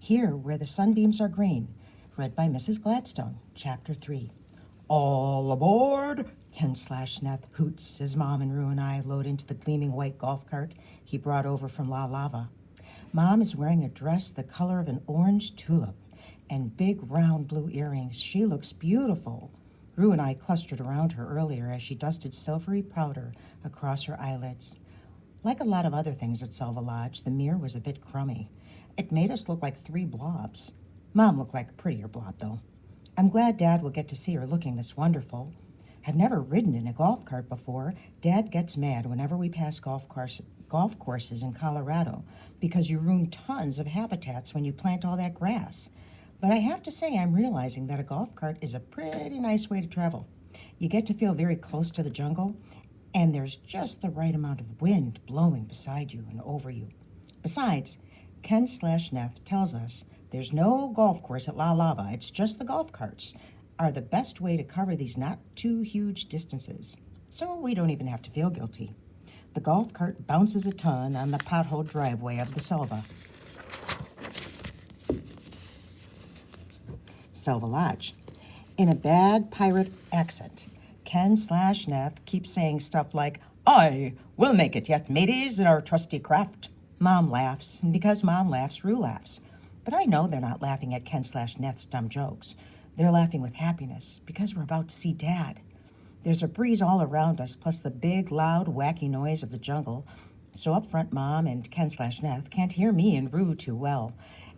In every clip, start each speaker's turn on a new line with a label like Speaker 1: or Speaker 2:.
Speaker 1: Here Where the Sunbeams Are Green, read by Mrs. Gladstone, Chapter 3. All aboard! Ken/Neth hoots as Mom and Rue and I load into the gleaming white golf cart he brought over from La Lava. Mom is wearing a dress the color of an orange tulip and big round blue earrings. She looks beautiful. Rue and I clustered around her earlier as she dusted silvery powder across her eyelids. Like a lot of other things at Selva Lodge, the mirror was a bit crummy. It made us look like three blobs. Mom looked like a prettier blob, though. I'm glad Dad will get to see her looking this wonderful. I've never ridden in a golf cart before. Dad gets mad whenever we pass golf courses in Colorado because you ruin tons of habitats when you plant all that grass. But I have to say I'm realizing that a golf cart is a pretty nice way to travel. You get to feel very close to the jungle, and there's just the right amount of wind blowing beside you and over you. Besides, Ken/Neth tells us there's no golf course at La Lava. It's just the golf carts are the best way to cover these not too huge distances. So we don't even have to feel guilty. The golf cart bounces a ton on the potholed driveway of the Selva Lodge. In a bad pirate accent, Ken/Neth keeps saying stuff like, "Aye, we'll make it yet, mateys, in our trusty craft." Mom laughs, and because Mom laughs, Rue laughs. But I know they're not laughing at Ken/Neth's dumb jokes. They're laughing with happiness, because we're about to see Dad. There's a breeze all around us, plus the big, loud, wacky noise of the jungle. So up front, Mom and Ken/Neth can't hear me and Rue too well.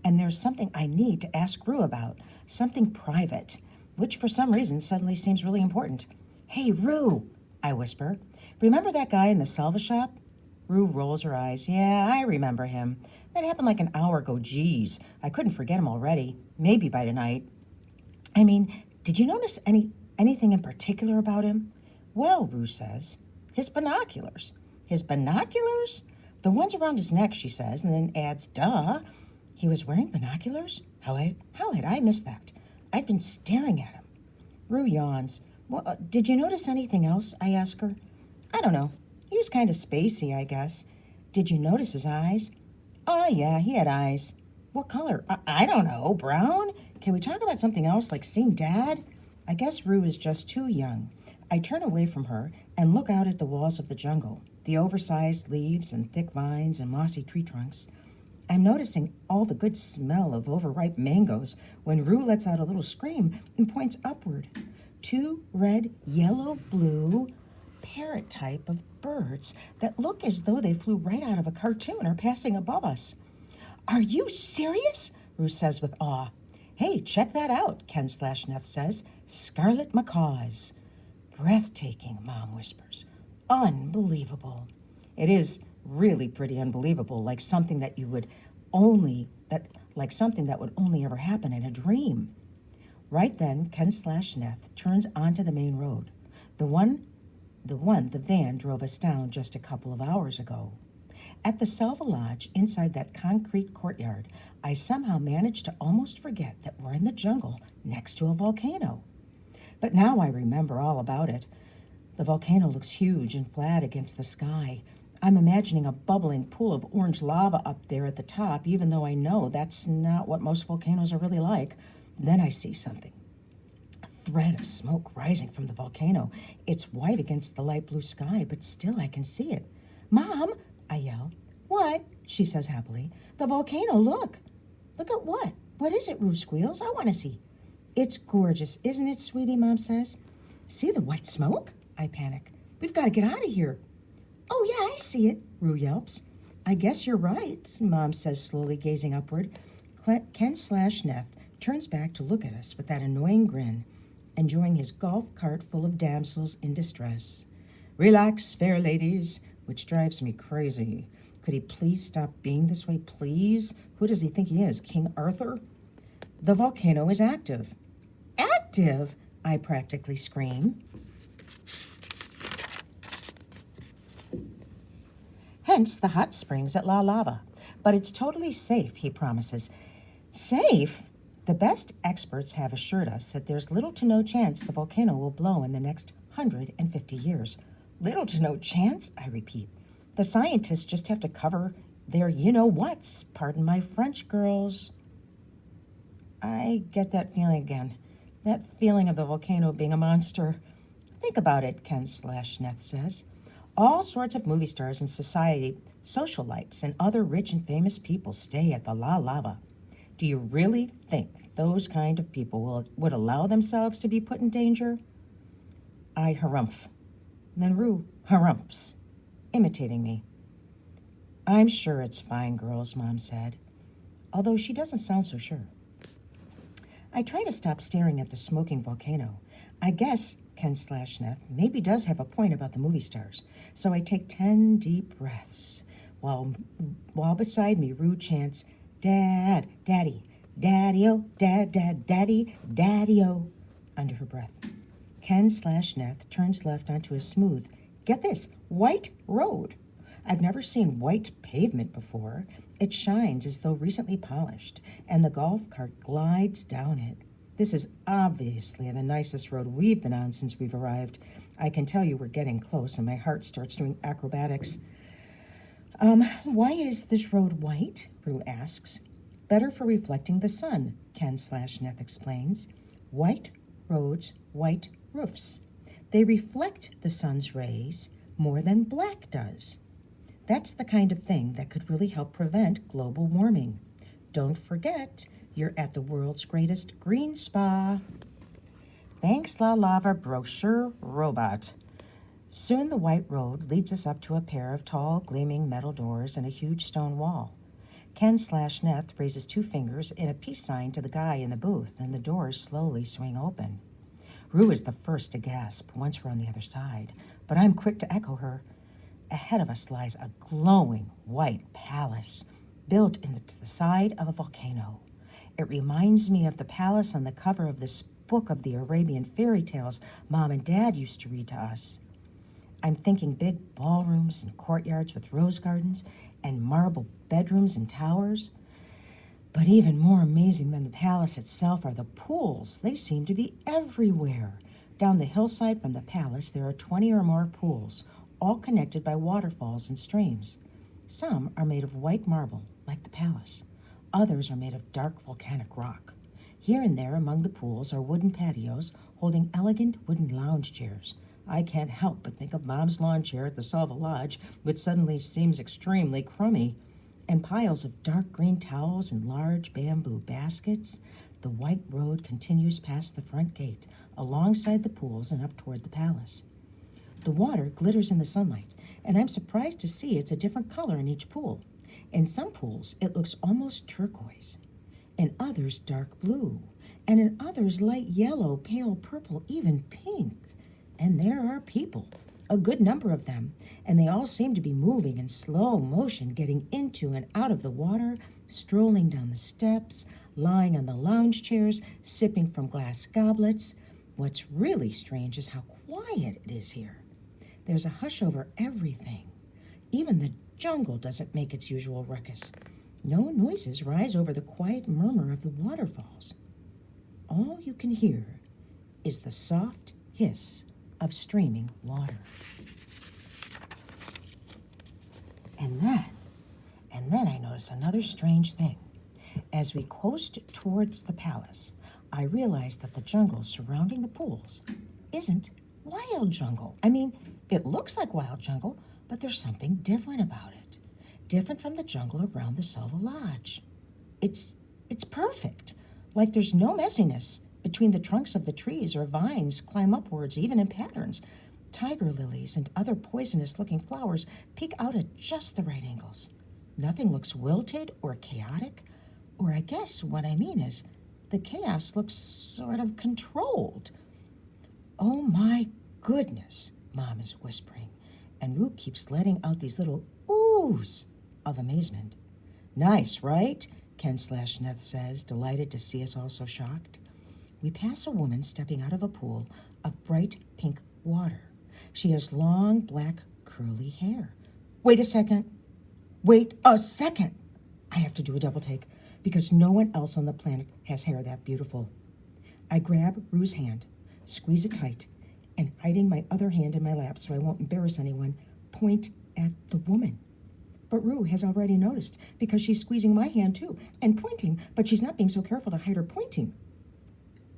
Speaker 1: And there's something I need to ask Rue about, something private, which for some reason suddenly seems really important. "Hey, Rue," I whisper. "Remember that guy in the Selva shop?" Rue rolls her eyes. "Yeah, I remember him. That happened like an hour ago. Geez, I couldn't forget him already. Maybe by tonight." "I mean, did you notice anything in particular about him?" "Well," Rue says, "his binoculars." "His binoculars?" "The ones around his neck," she says, and then adds, "Duh. He was wearing binoculars? How had I missed that? I'd been staring at him." Rue yawns. "Well, did you notice anything else?" I ask her. "I don't know. He was kind of spacey, I guess." "Did you notice his eyes?" "Oh, yeah, he had eyes." "What color?" I don't know. Brown? Can we talk about something else, like seeing Dad?" I guess Rue is just too young. I turn away from her and look out at the walls of the jungle, the oversized leaves and thick vines and mossy tree trunks. I'm noticing all the good smell of overripe mangoes when Rue lets out a little scream and points upward. Two red, yellow, blue, parrot type of birds that look as though they flew right out of a cartoon are passing above us. "Are you serious?" Rue says with awe. "Hey, check that out," Ken/Neth says. "Scarlet macaws." "Breathtaking," Mom whispers. "Unbelievable." It is really pretty unbelievable, like something that would only ever happen in a dream. Right then, Ken/Neth turns onto the main road, the one the van drove us down just a couple of hours ago. At the Selva Lodge, inside that concrete courtyard, I somehow managed to almost forget that we're in the jungle next to a volcano. But now I remember all about it. The volcano looks huge and flat against the sky. I'm imagining a bubbling pool of orange lava up there at the top, even though I know that's not what most volcanoes are really like. Then I see something. A thread of smoke rising from the volcano. It's white against the light blue sky, but still I can see it. "Mom!" I yell. "What?" she says happily. "The volcano, look!" "Look at what? What is it?" Rue squeals. "I want to see." "It's gorgeous, isn't it, sweetie?" Mom says. "See the white smoke?" I panic. "We've got to get out of here." "Oh, yeah, I see it," Rue yelps. "I guess you're right," Mom says, slowly gazing upward. Ken/Neth turns back to look at us with that annoying grin, enjoying his golf cart full of damsels in distress. "Relax, fair ladies," which drives me crazy. Could he please stop being this way, please? Who does he think he is, King Arthur? "The volcano is active." "Active?" I practically scream. Hence the hot springs at La Lava. But it's totally safe, he promises. Safe? The best experts have assured us that there's little to no chance the volcano will blow in the next 150 years. Little to no chance, I repeat. The scientists just have to cover their you-know-whats. Pardon my French, girls. I get that feeling again. That feeling of the volcano being a monster. Think about it, Ken/Neth says. All sorts of movie stars and society, socialites, and other rich and famous people stay at the La Lava. Do you really think those kind of people would allow themselves to be put in danger? I harumph. Then Rue harumphs, imitating me. I'm sure it's fine, girls, Mom said, although she doesn't sound so sure. I try to stop staring at the smoking volcano. I guess Ken/Neth maybe does have a point about the movie stars, so I take 10 deep breaths while beside me Rue chants, Dad, Daddy, Daddy-o, Dad, Dad, Daddy, Daddy-o, under her breath. Ken/Neth turns left onto a smooth, get this, white road. I've never seen white pavement before. It shines as though recently polished, and the golf cart glides down it. This is obviously the nicest road we've been on since we've arrived. I can tell you we're getting close, and my heart starts doing acrobatics. Why is this road white? Rue asks. Better for reflecting the sun, Ken/Neth explains. White roads, white roofs. They reflect the sun's rays more than black does. That's the kind of thing that could really help prevent global warming. Don't forget, you're at the world's greatest green spa. Thanks, La Lava brochure robot. Soon the white road leads us up to a pair of tall, gleaming metal doors and a huge stone wall. Ken/Neth raises 2 fingers in a peace sign to the guy in the booth, and the doors slowly swing open. Rue is the first to gasp once we're on the other side, but I'm quick to echo her. Ahead of us lies a glowing white palace built into the side of a volcano. It reminds me of the palace on the cover of this book of the Arabian fairy tales Mom and Dad used to read to us. I'm thinking big ballrooms and courtyards with rose gardens and marble bedrooms and towers. But even more amazing than the palace itself are the pools. They seem to be everywhere. Down the hillside from the palace, there are 20 or more pools, all connected by waterfalls and streams. Some are made of white marble, like the palace. Others are made of dark volcanic rock. Here and there among the pools are wooden patios holding elegant wooden lounge chairs. I can't help but think of Mom's lawn chair at the Salva Lodge, which suddenly seems extremely crummy, and piles of dark green towels and large bamboo baskets. The white road continues past the front gate, alongside the pools and up toward the palace. The water glitters in the sunlight, and I'm surprised to see it's a different color in each pool. In some pools, it looks almost turquoise. In others, dark blue. And in others, light yellow, pale purple, even pink. And there are people, a good number of them, and they all seem to be moving in slow motion, getting into and out of the water, strolling down the steps, lying on the lounge chairs, sipping from glass goblets. What's really strange is how quiet it is here. There's a hush over everything. Even the jungle doesn't make its usual ruckus. No noises rise over the quiet murmur of the waterfalls. All you can hear is the soft hiss of streaming water. And then I notice another strange thing. As we coast towards the palace, I realize that the jungle surrounding the pools isn't wild jungle. I mean, it looks like wild jungle, but there's something different about it. Different from the jungle around the Salva Lodge. It's perfect. Like there's no messiness between the trunks of the trees or vines climb upwards, even in patterns. Tiger lilies and other poisonous-looking flowers peek out at just the right angles. Nothing looks wilted or chaotic, or I guess what I mean is the chaos looks sort of controlled. Oh my goodness, Mom is whispering, and Rue keeps letting out these little oohs of amazement. Nice, right? Ken/Neth says, delighted to see us all so shocked. We pass a woman stepping out of a pool of bright pink water. She has long, black, curly hair. Wait a second. I have to do a double take because no one else on the planet has hair that beautiful. I grab Rue's hand, squeeze it tight, and hiding my other hand in my lap so I won't embarrass anyone, point at the woman. But Rue has already noticed because she's squeezing my hand too and pointing, but she's not being so careful to hide her pointing.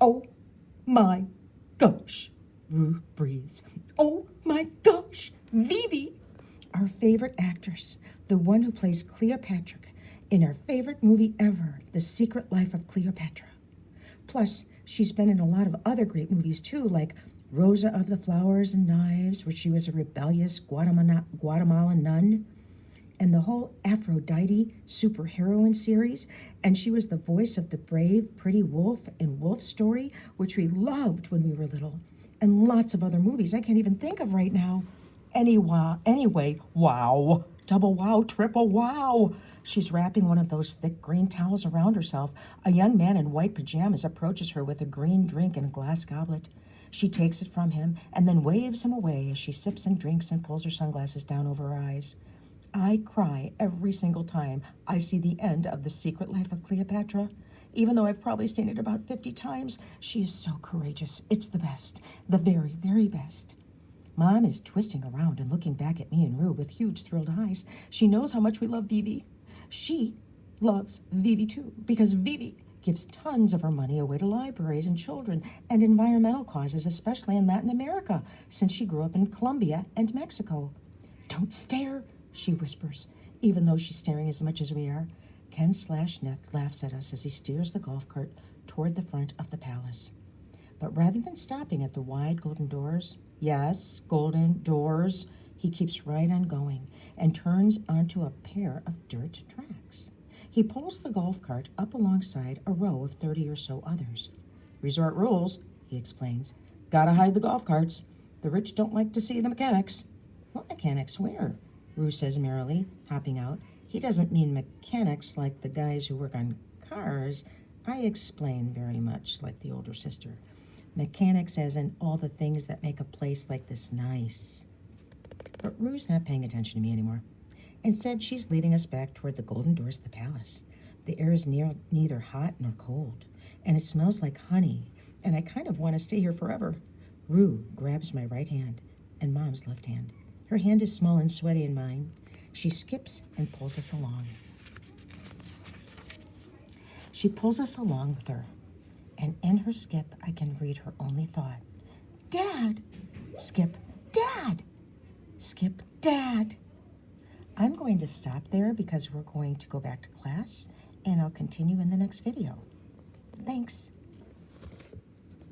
Speaker 1: Oh my gosh, Rue breathes. Oh my gosh, Vivi, our favorite actress, the one who plays Cleopatra in our favorite movie ever, The Secret Life of Cleopatra. Plus, she's been in a lot of other great movies too, like Rosa of the Flowers and Knives, where she was a rebellious Guatemalan nun, and the whole Aphrodite superheroine series, and she was the voice of the brave, pretty wolf in Wolf Story, which we loved when we were little, and lots of other movies I can't even think of right now. Anyway, wow, double wow, triple wow. She's wrapping one of those thick green towels around herself. A young man in white pajamas approaches her with a green drink in a glass goblet. She takes it from him and then waves him away as she sips and drinks and pulls her sunglasses down over her eyes. I cry every single time I see the end of The Secret Life of Cleopatra. Even though I've probably seen it about 50 times, she is so courageous. It's the best, the very, very best. Mom is twisting around and looking back at me and Rue with huge thrilled eyes. She knows how much we love Vivi. She loves Vivi too, because Vivi gives tons of her money away to libraries and children and environmental causes, especially in Latin America, since she grew up in Colombia and Mexico. Don't stare, she whispers, even though she's staring as much as we are. Ken/Neth laughs at us as he steers the golf cart toward the front of the palace. But rather than stopping at the wide golden doors, yes, golden doors, he keeps right on going and turns onto a pair of dirt tracks. He pulls the golf cart up alongside a row of 30 or so others. Resort rules, he explains. Gotta hide the golf carts. The rich don't like to see the mechanics. What mechanics? Where? Rue says merrily, hopping out. He doesn't mean mechanics like the guys who work on cars. I explain very much like the older sister. Mechanics as in all the things that make a place like this nice. But Rue's not paying attention to me anymore. Instead, she's leading us back toward the golden doors of the palace. The air is neither hot nor cold, and it smells like honey, and I kind of want to stay here forever. Rue grabs my right hand and Mom's left hand. Her hand is small and sweaty in mine. She skips and pulls us along. She pulls us along with her, and in her skip, I can read her only thought. Dad! Skip, Dad! Skip, Dad! I'm going to stop there because we're going to go back to class, and I'll continue in the next video. Thanks.